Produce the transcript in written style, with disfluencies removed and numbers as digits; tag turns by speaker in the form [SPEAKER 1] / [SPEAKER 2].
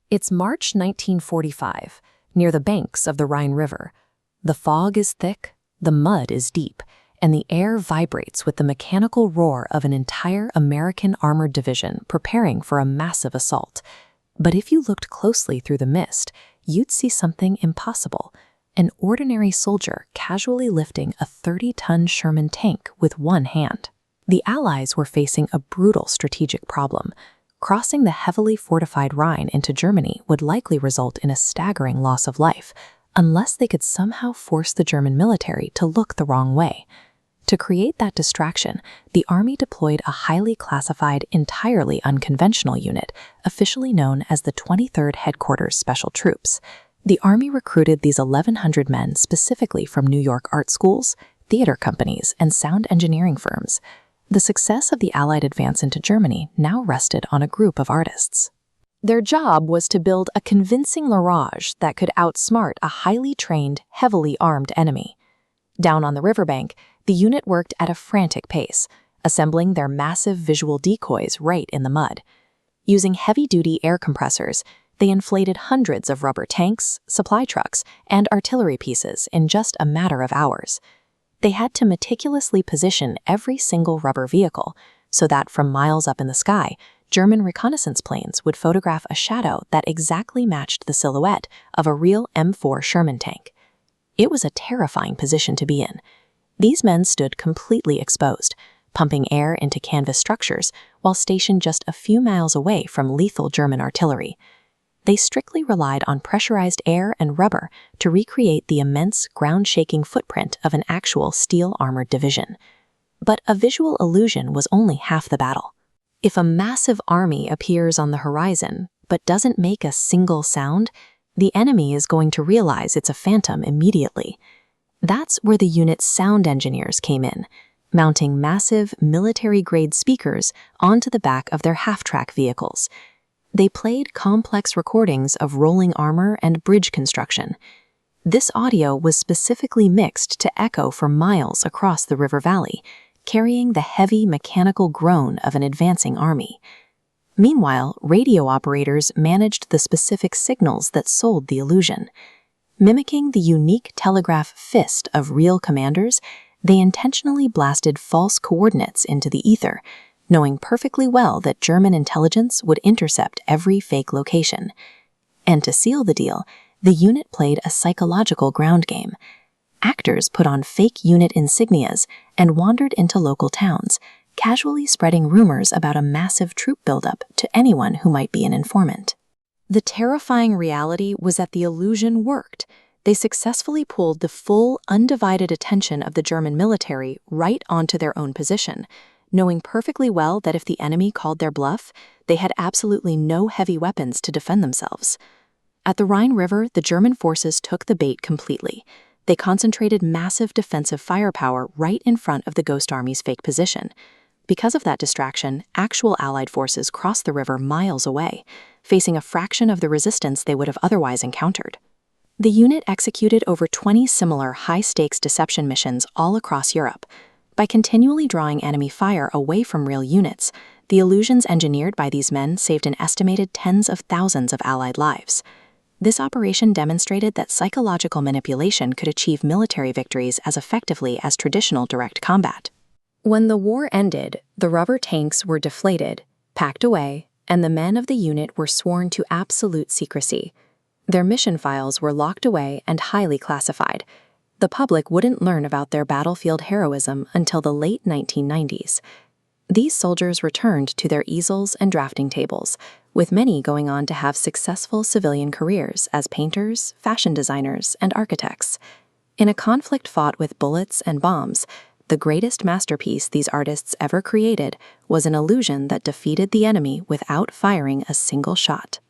[SPEAKER 1] It's March 1945, near the banks of the Rhine River. The fog is thick, the mud is deep, and the air vibrates with the mechanical roar of an entire American armored division preparing for a massive assault. But if you looked closely through the mist, you'd see something impossible: an ordinary soldier casually lifting a 30-ton Sherman tank with one hand. The Allies were facing a brutal strategic problem. Crossing the heavily fortified Rhine into Germany would likely result in a staggering loss of life, unless they could somehow force the German military to look the wrong way. To create that distraction, the army deployed a highly classified, entirely unconventional unit, officially known as the 23rd Headquarters Special Troops. The army recruited these 1,100 men specifically from New York art schools, theater companies, and sound engineering firms. The success of the Allied advance into Germany now rested on a group of artists. Their job was to build a convincing barrage that could outsmart a highly trained, heavily armed enemy. Down on the riverbank, the unit worked at a frantic pace, assembling their massive visual decoys right in the mud. Using heavy-duty air compressors, they inflated hundreds of rubber tanks, supply trucks, and artillery pieces in just a matter of hours. They had to meticulously position every single rubber vehicle so that from miles up in the sky, German reconnaissance planes would photograph a shadow that exactly matched the silhouette of a real M4 Sherman tank. It was a terrifying position to be in. These men stood completely exposed, pumping air into canvas structures while stationed just a few miles away from lethal German artillery. They strictly relied on pressurized air and rubber to recreate the immense, ground-shaking footprint of an actual steel-armored division. But a visual illusion was only half the battle. If a massive army appears on the horizon but doesn't make a single sound, the enemy is going to realize it's a phantom immediately. That's where the unit's sound engineers came in, mounting massive, military-grade speakers onto the back of their half-track vehicles. They played complex recordings of rolling armor and bridge construction. This audio was specifically mixed to echo for miles across the river valley, carrying the heavy mechanical groan of an advancing army. Meanwhile, radio operators managed the specific signals that sold the illusion. Mimicking the unique telegraph fist of real commanders, they intentionally blasted false coordinates into the ether, knowing perfectly well that German intelligence would intercept every fake location. And to seal the deal, the unit played a psychological ground game. Actors put on fake unit insignias and wandered into local towns, casually spreading rumors about a massive troop buildup to anyone who might be an informant. The terrifying reality was that the illusion worked. They successfully pulled the full, undivided attention of the German military right onto their own position, knowing perfectly well that if the enemy called their bluff, they had absolutely no heavy weapons to defend themselves. At the Rhine River, the German forces took the bait completely. They concentrated massive defensive firepower right in front of the Ghost Army's fake position. Because of that distraction, actual Allied forces crossed the river miles away, facing a fraction of the resistance they would have otherwise encountered. The unit executed over 20 similar high-stakes deception missions all across Europe. By continually drawing enemy fire away from real units, the illusions engineered by these men saved an estimated tens of thousands of Allied lives. This operation demonstrated that psychological manipulation could achieve military victories as effectively as traditional direct combat. When the war ended, the rubber tanks were deflated, packed away, and the men of the unit were sworn to absolute secrecy. Their mission files were locked away and highly classified. The public wouldn't learn about their battlefield heroism until the late 1990s. These soldiers returned to their easels and drafting tables, with many going on to have successful civilian careers as painters, fashion designers, and architects. In a conflict fought with bullets and bombs, the greatest masterpiece these artists ever created was an illusion that defeated the enemy without firing a single shot.